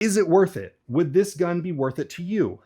Is it worth it? Would this gun be worth it to you?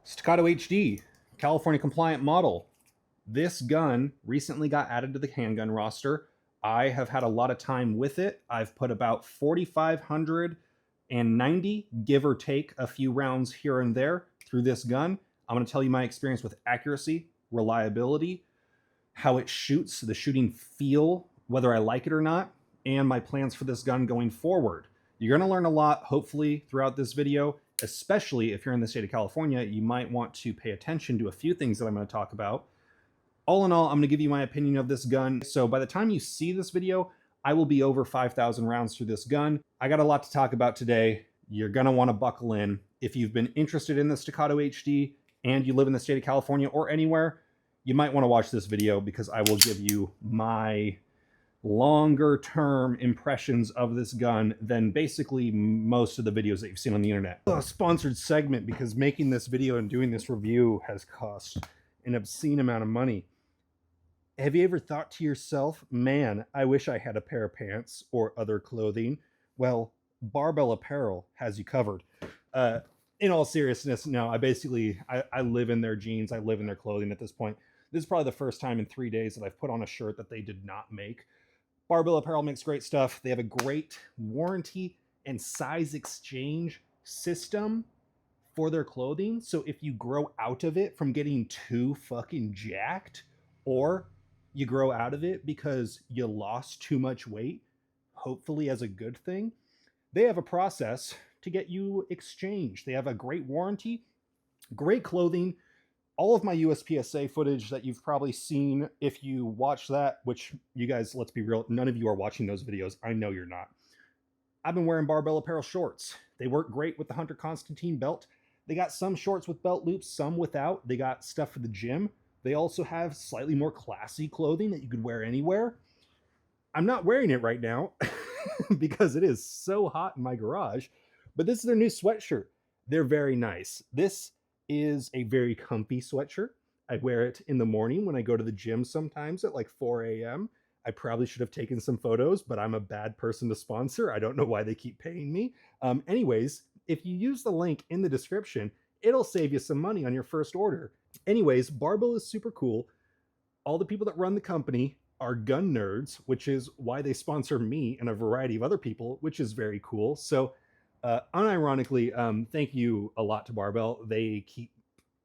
Staccato HD, California compliant model. This gun recently got added to the handgun roster. I have had a lot of time with it. I've put about 4,590, give or take a few rounds here and there through this gun. I'm going to tell you my experience with accuracy, reliability, how it shoots, the shooting feel, whether I like it or not, and my plans for this gun going forward. You're going to learn a lot, hopefully, throughout this video, especially if you're in the state of California. You might want to pay attention to a few things that I'm going to talk about. All in all, I'm going to give you my opinion of this gun. So by the time you see this video, I will be over 5,000 rounds through this gun. I got a lot to talk about today. You're going to want to buckle in. If you've been interested in the Staccato HD and you live in the state of California or anywhere, you might want to watch this video because I will give you my longer term impressions of this gun than basically most of the videos that you've seen on the internet. A sponsored segment, because making this video and doing this review has cost an obscene amount of money. Have you ever thought to yourself, man, I wish I had a pair of pants or other clothing? Well, Barbell Apparel has you covered. In all seriousness, no, I live in their jeans. I live in their clothing at this point. This is probably the first time in 3 days that I've put on a shirt that they did not make. Barbell Apparel makes great stuff. They have a great warranty and size exchange system for their clothing. So if you grow out of it from getting too fucking jacked, or you grow out of it because you lost too much weight, hopefully as a good thing, they have a process to get you exchanged. They have a great warranty, great clothing. All of my USPSA footage that you've probably seen, if you watch that, which you guys, let's be real, none of you are watching those videos. I know you're not. I've been wearing Barbell Apparel shorts. They work great with the Hunter Constantine belt. They got some shorts with belt loops, some without. They got stuff for the gym. They also have slightly more classy clothing that you could wear anywhere. I'm not wearing it right now because it is so hot in my garage, but this is their new sweatshirt. They're very nice. This is a very comfy sweatshirt. I wear it in the morning when I go to the gym sometimes at like 4 a.m. I probably should have taken some photos, but I'm a bad person to sponsor. I don't know why they keep paying me. Anyways, if you use the link in the description, it'll save you some money on your first order. Anyways, Barbell is super cool. All the people that run the company are gun nerds, which is why they sponsor me and a variety of other people, which is very cool. So unironically, thank you a lot to Barbell. They keep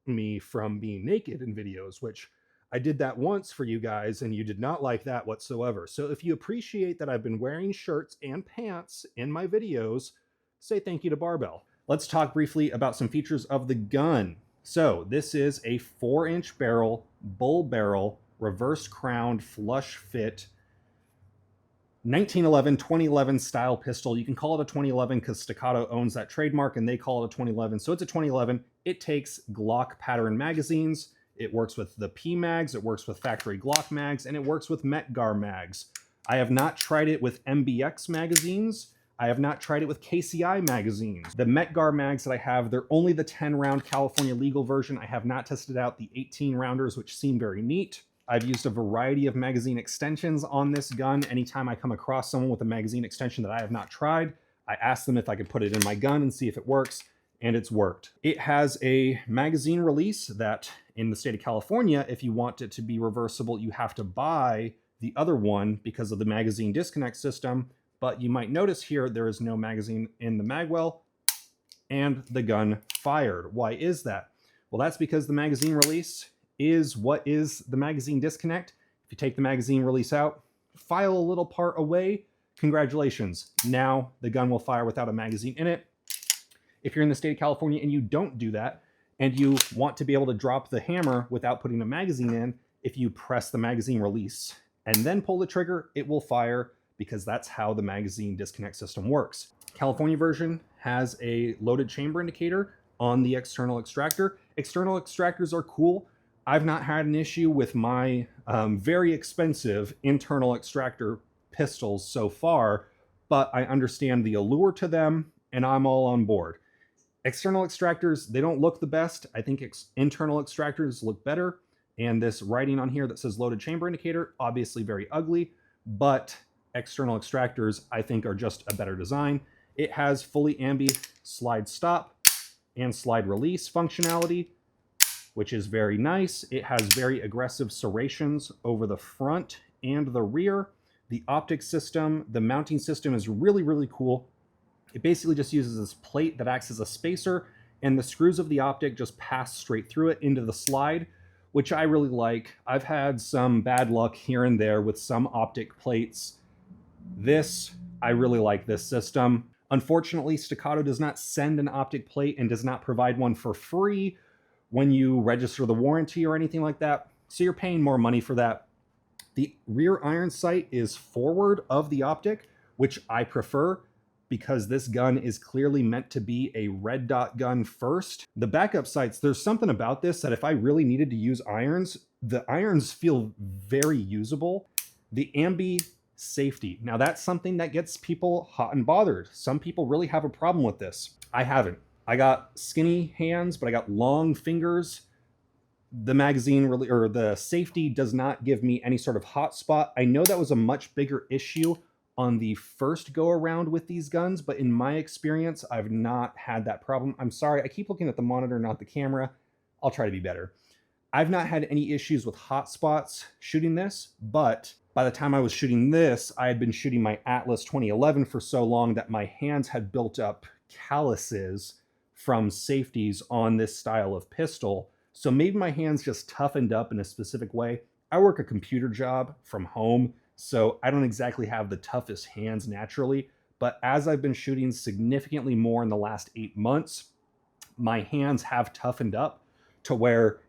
me from being naked in videos, which I did that once for you guys, and you did not like that whatsoever. So if you appreciate that I've been wearing shirts and pants in my videos, say thank you to Barbell. Let's talk briefly about some features of the gun. So this is a 4-inch barrel, bull barrel, reverse crowned, flush fit, 2011 style pistol. You can call it a 2011 because Staccato owns that trademark and they call it a 2011. So it's a 2011. It takes Glock pattern magazines. It works with the P mags. It works with factory Glock mags, and it works with Metgar mags. I have not tried it with MBX magazines. I have not tried it with KCI magazines. The Metgar mags that I have, they're only the 10-round California legal version. I have not tested out the 18-rounders, which seem very neat. I've used a variety of magazine extensions on this gun. Anytime I come across someone with a magazine extension that I have not tried, I ask them if I could put it in my gun and see if it works, and it's worked. It has a magazine release that in the state of California, if you want it to be reversible, you have to buy the other one because of the magazine disconnect system. But you might notice here there is no magazine in the magwell, and the gun fired. Why is that? Well, that's because the magazine release is what is the magazine disconnect. If you take the magazine release out, file a little part away, congratulations. Now the gun will fire without a magazine in it. If you're in the state of California and you don't do that, and you want to be able to drop the hammer without putting a magazine in, if you press the magazine release and then pull the trigger, it will fire because that's how the magazine disconnect system works. California version has a loaded chamber indicator on the external extractor. External extractors are cool. I've not had an issue with my very expensive internal extractor pistols so far, but I understand the allure to them and I'm all on board. External extractors, they don't look the best. I think internal extractors look better. And this writing on here that says loaded chamber indicator, obviously very ugly, but external extractors I think are just a better design. It has fully ambi slide stop and slide release functionality, which is very nice. It has very aggressive serrations over the front and the rear. The optic system, the mounting system is really, really cool. It basically just uses this plate that acts as a spacer, and the screws of the optic just pass straight through it into the slide, which I really like. I've had some bad luck here and there with some optic plates. I really like this system. Unfortunately, Staccato does not send an optic plate and does not provide one for free when you register the warranty or anything like that. So you're paying more money for that. The rear iron sight is forward of the optic, which I prefer because this gun is clearly meant to be a red dot gun first. The backup sights, there's something about this that if I really needed to use irons, the irons feel very usable. The ambi safety. Now that's something that gets people hot and bothered. Some people really have a problem with this. I haven't. I got skinny hands, but I got long fingers. The magazine really, or the safety does not give me any sort of hot spot. I know that was a much bigger issue on the first go around with these guns, but in my experience, I've not had that problem. I'm sorry, I keep looking at the monitor, not the camera. I'll try to be better. I've not had any issues with hot spots shooting this, but by the time I was shooting this, I had been shooting my Atlas 2011 for so long that my hands had built up calluses from safeties on this style of pistol. So maybe my hands just toughened up in a specific way. I work a computer job from home, so I don't exactly have the toughest hands naturally, but as I've been shooting significantly more in the last 8 months, my hands have toughened up to where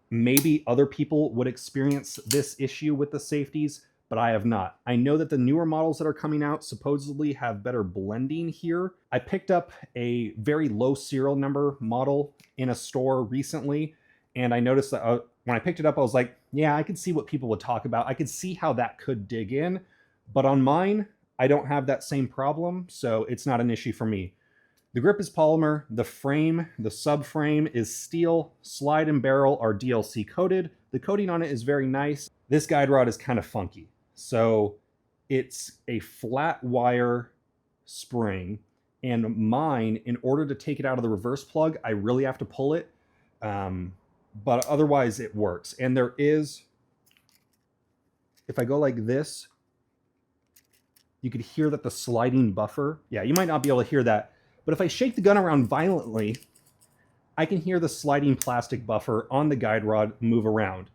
maybe other people would experience this issue with the safeties, but I have not. I know that the newer models that are coming out supposedly have better blending here. I picked up a very low serial number model in a store recently, and I noticed that when I picked it up, I was like, yeah, I could see what people would talk about. I could see how that could dig in, but on mine, I don't have that same problem, so it's not an issue for me. The grip is polymer, the frame, the subframe is steel, slide and barrel are DLC coated. The coating on it is very nice. This guide rod is kind of funky. So it's a flat wire spring, and mine, in order to take it out of the reverse plug, I really have to pull it. But otherwise it works. And there is, if I go like this, you could hear that the sliding buffer, yeah, you might not be able to hear that, but if I shake the gun around violently, I can hear the sliding plastic buffer on the guide rod move around.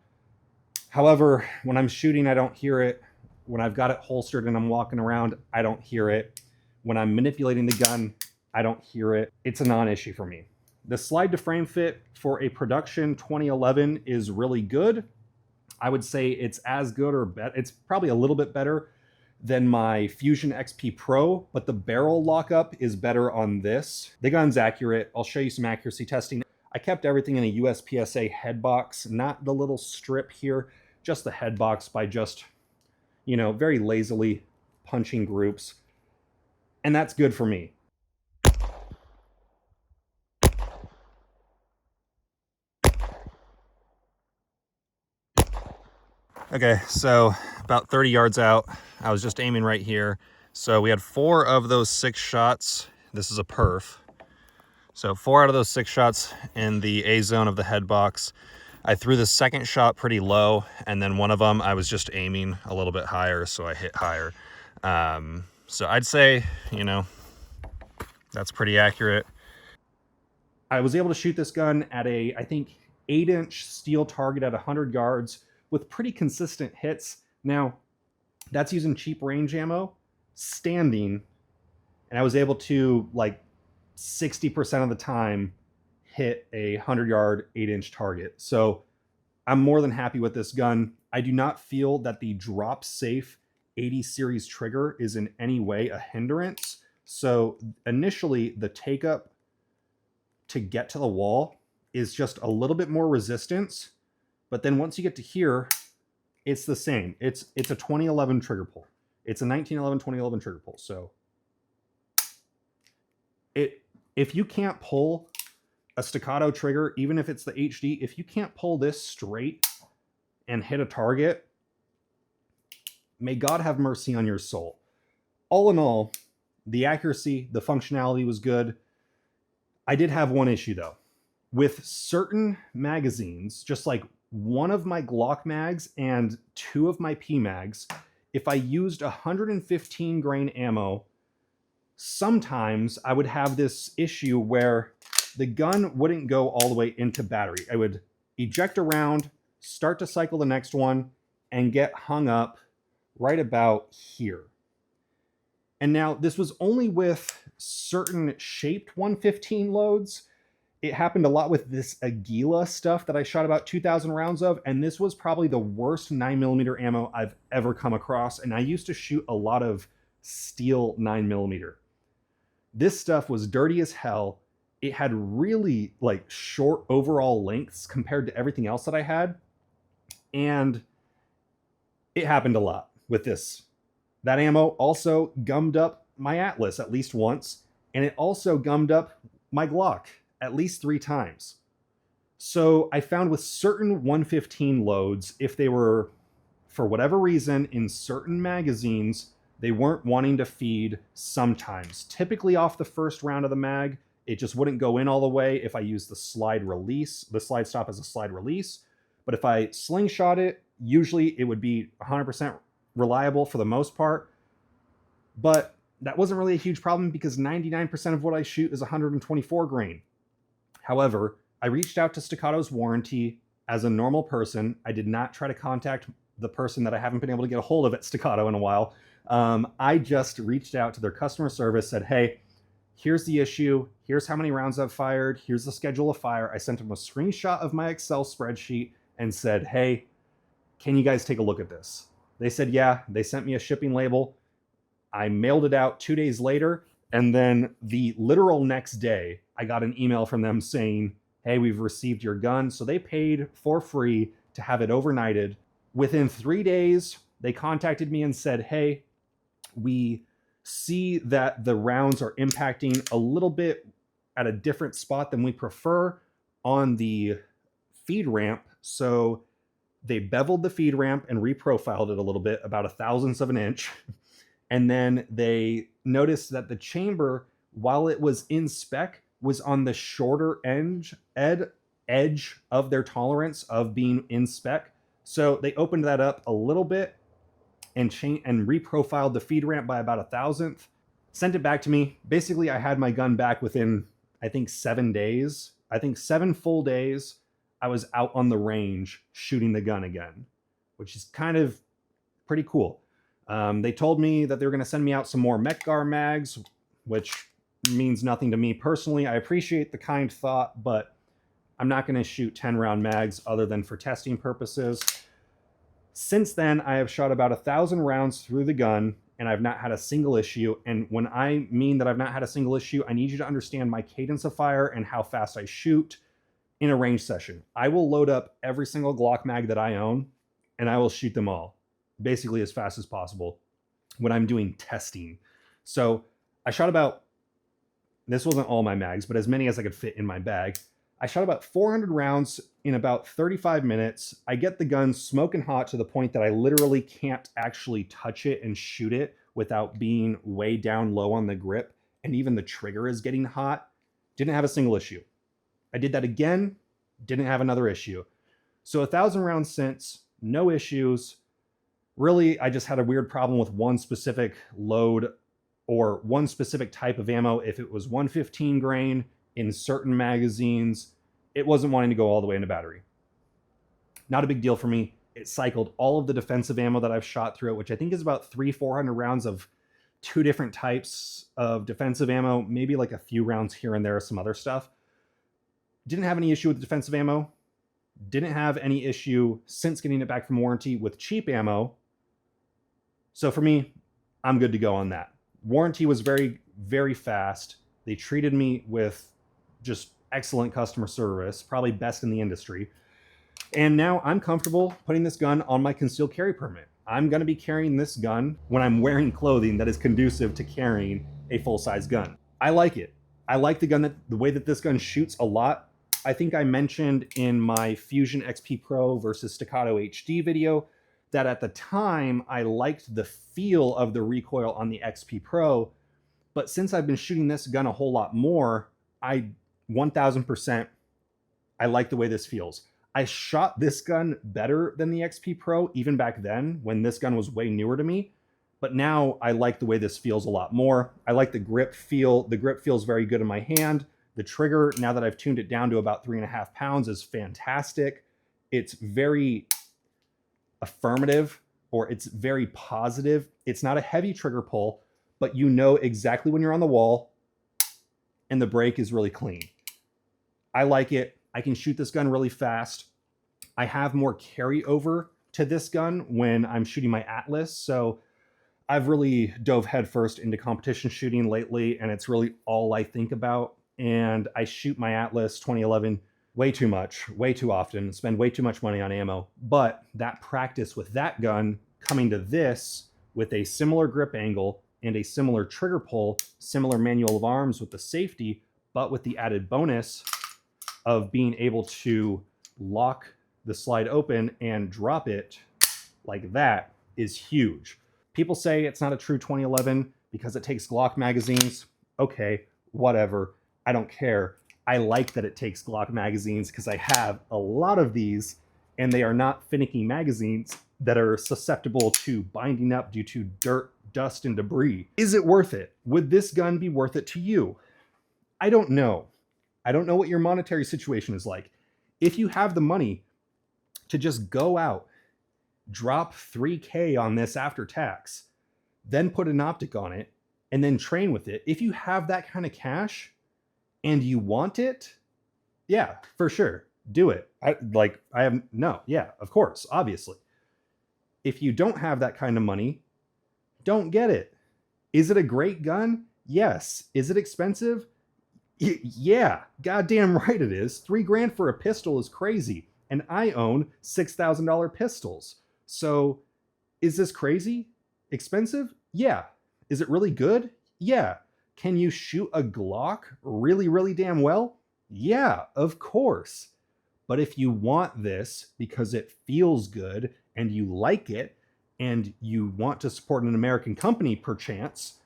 However, when I'm shooting, I don't hear it. When I've got it holstered and I'm walking around, I don't hear it. When I'm manipulating the gun, I don't hear it. It's a non-issue for me. The slide to frame fit for a production 2011 is really good. I would say it's as good or better. It's probably a little bit better than my Fusion XP Pro, but the barrel lockup is better on this. The gun's accurate. I'll show you some accuracy testing. I kept everything in a USPSA head box, not the little strip here, just the head box by just, very lazily punching groups. And that's good for me. Okay, so about 30 yards out, I was just aiming right here. So we had 4 of those 6 shots. This is a perf. So 4 out of those 6 shots in the A zone of the head box. I threw the second shot pretty low, and then one of them I was just aiming a little bit higher, so I hit higher. So I'd say, that's pretty accurate. I was able to shoot this gun at a, I think, 8-inch steel target at 100 yards with pretty consistent hits. Now, that's using cheap range ammo, standing, and I was able to, 60% of the time, hit a 100-yard, 8-inch target. So I'm more than happy with this gun. I do not feel that the drop safe 80 series trigger is in any way a hindrance. So initially the take up to get to the wall is just a little bit more resistance, but then once you get to here, it's the same. It's a 2011 trigger pull. It's a 1911 2011 trigger pull. So if you can't pull a staccato trigger, even if it's the HD, if you can't pull this straight and hit a target, may God have mercy on your soul. All in all, the accuracy, the functionality was good. I did have one issue though. With certain magazines, just like one of my Glock mags and two of my P mags, if I used 115 grain ammo, sometimes I would have this issue where the gun wouldn't go all the way into battery. I would eject a round, start to cycle the next one, and get hung up right about here. And now this was only with certain shaped 115 loads. It happened a lot with this Aguila stuff that I shot about 2,000 rounds of, and this was probably the worst 9mm ammo I've ever come across, and I used to shoot a lot of steel 9mm. This stuff was dirty as hell. It had really like short overall lengths compared to everything else that I had, and it happened a lot with this. That ammo also gummed up my Atlas at least once, and it also gummed up my Glock at least 3 times. So I found with certain 115 loads, if they were, for whatever reason, in certain magazines, they weren't wanting to feed sometimes. Typically off the first round of the mag, it just wouldn't go in all the way if I used the slide release, the slide stop as a slide release. But if I slingshot it, usually it would be 100% reliable for the most part. But that wasn't really a huge problem because 99% of what I shoot is 124 grain. However, I reached out to Staccato's warranty as a normal person. I did not try to contact the person that I haven't been able to get a hold of at Staccato in a while. I just reached out to their customer service, said, hey, here's the issue. Here's how many rounds I've fired. Here's the schedule of fire. I sent them a screenshot of my Excel spreadsheet and said, hey, can you guys take a look at this? They said, yeah. They sent me a shipping label. I mailed it out 2 days later. And then the literal next day, I got an email from them saying, hey, we've received your gun. So they paid for free to have it overnighted. Within 3 days, they contacted me and said, hey, we see that the rounds are impacting a little bit at a different spot than we prefer on the feed ramp. So they beveled the feed ramp and reprofiled it a little bit, about 1/1000th of an inch. And then they noticed that the chamber, while it was in spec, was on the shorter edge of their tolerance of being in spec. So they opened that up a little bit and reprofiled the feed ramp by about 1/1000th. Sent it back to me. Basically, I had my gun back within, I think, 7 days. I think 7 full days. I was out on the range shooting the gun again, which is kind of pretty cool. They told me that they were going to send me out some more Mekgar mags, which means nothing to me personally. I appreciate the kind thought, but I'm not going to shoot 10-round mags other than for testing purposes. Since then, I have shot about 1,000 rounds through the gun, and I've not had a single issue. And when I mean that I've not had a single issue, I need you to understand my cadence of fire and how fast I shoot in a range session. I will load up every single Glock mag that I own, and I will shoot them all basically as fast as possible when I'm doing testing. So I shot about, this wasn't all my mags, but as many as I could fit in my bag. I shot about 400 rounds in about 35 minutes. I get the gun smoking hot to the point that I literally can't actually touch it and shoot it without being way down low on the grip. And even the trigger is getting hot. Didn't have a single issue. I did that again, didn't have another issue. So 1,000 rounds since, no issues. Really, I just had a weird problem with one specific load or one specific type of ammo. If it was 115 grain in certain magazines, it wasn't wanting to go all the way into battery. Not a big deal for me. It cycled all of the defensive ammo that I've shot through it, which I think is about 300-400 rounds of 2 different types of defensive ammo, maybe like a few rounds here and there, some other stuff. Didn't have any issue with defensive ammo. Didn't have any issue since getting it back from warranty with cheap ammo. So for me, I'm good to go on that. Warranty was very, very fast. They treated me with just excellent customer service, probably best in the industry. And now I'm comfortable putting this gun on my concealed carry permit. I'm going to be carrying this gun when I'm wearing clothing that is conducive to carrying a full-size gun. I like it. I like the way that this gun shoots a lot. I think I mentioned in my Fusion XP Pro versus Staccato HD video that at the time I liked the feel of the recoil on the XP Pro, but since I've been shooting this gun a whole lot more, 1000% I like the way this feels. I shot this gun better than the XP Pro even back then when this gun was way newer to me, but now I like the way this feels a lot more. I like the grip feel. The grip feels very good in my hand. The trigger, now that I've tuned it down to about 3.5 pounds, is fantastic. It's very affirmative, or it's very positive. It's not a heavy trigger pull, but you know exactly when you're on the wall, and the break is really clean. I like it. I can shoot this gun really fast. I have more carryover to this gun when I'm shooting my Atlas, so I've really dove headfirst into competition shooting lately, and it's really all I think about. And I shoot my Atlas 2011 way too much, way too often, spend way too much money on ammo. But that practice with that gun coming to this with a similar grip angle and a similar trigger pull, similar manual of arms with the safety, but with the added bonus of being able to lock the slide open and drop it like that is huge. People say it's not a true 2011 because it takes Glock magazines. Okay, whatever. I don't care. I like that it takes Glock magazines because I have a lot of these, and they are not finicky magazines that are susceptible to binding up due to dirt, dust, and debris. Is it worth it? Would this gun be worth it to you? I don't know. I don't know what your monetary situation is like. If you have the money to just go out, drop $3K on this after tax, then put an optic on it, and then train with it, if you have that kind of cash and you want it, yeah, for sure, do it. Yeah, of course, obviously. If you don't have that kind of money, don't get it. Is it a great gun? Yes. Is it expensive? Yeah, goddamn right it is. $3 grand for a pistol is crazy. And I own $6,000 pistols. So is this crazy? Expensive? Yeah. Is it really good? Yeah. Can you shoot a Glock really, really damn well? Yeah, of course. But if you want this because it feels good and you like it and you want to support an American company perchance,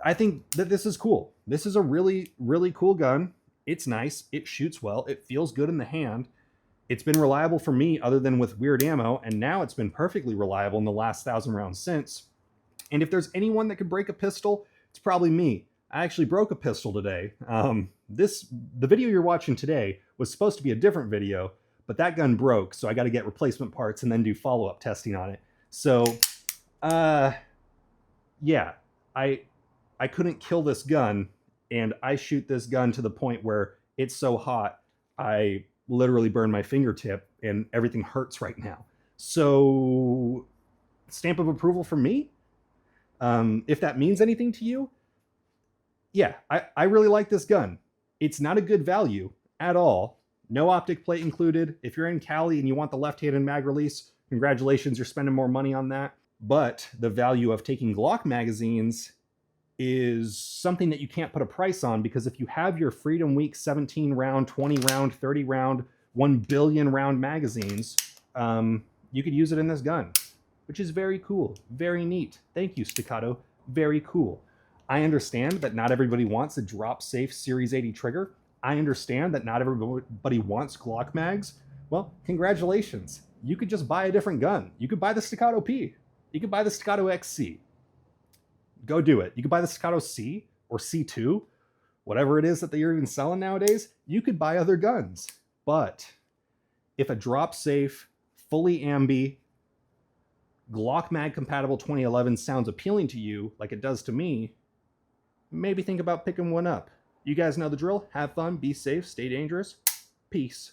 I think that this is cool. This is a really, really cool gun. It's nice. It shoots well. It feels good in the hand. It's been reliable for me other than with weird ammo, and now it's been perfectly reliable in the last 1,000 rounds since. And if there's anyone that could break a pistol, it's probably me. I actually broke a pistol today. The video you're watching today was supposed to be a different video, but that gun broke, so I got to get replacement parts and then do follow-up testing on it. So, yeah, I couldn't kill this gun, and I shoot this gun to the point where it's so hot, I literally burn my fingertip, and everything hurts right now. So, stamp of approval from me? If that means anything to you, yeah, I really like this gun. It's not a good value at all. No optic plate included. If you're in Cali and you want the left-handed mag release, congratulations, you're spending more money on that. But the value of taking Glock magazines is something that you can't put a price on, because if you have your Freedom Week 17 round, 20 round, 30 round, 1 billion round magazines, you could use it in this gun, which is very cool, very neat. Thank you, Staccato. Very cool. I understand that not everybody wants a drop-safe Series 80 trigger. I understand that not everybody wants Glock mags. Well, congratulations. You could just buy a different gun. You could buy the Staccato P. You could buy the Staccato XC. Go do it. You could buy the Staccato C or C2, whatever it is that they're even selling nowadays. You could buy other guns. But if a drop-safe, fully ambi, Glock mag compatible 2011 sounds appealing to you like it does to me, maybe think about picking one up. You guys know the drill. Have fun, be safe, stay dangerous. Peace.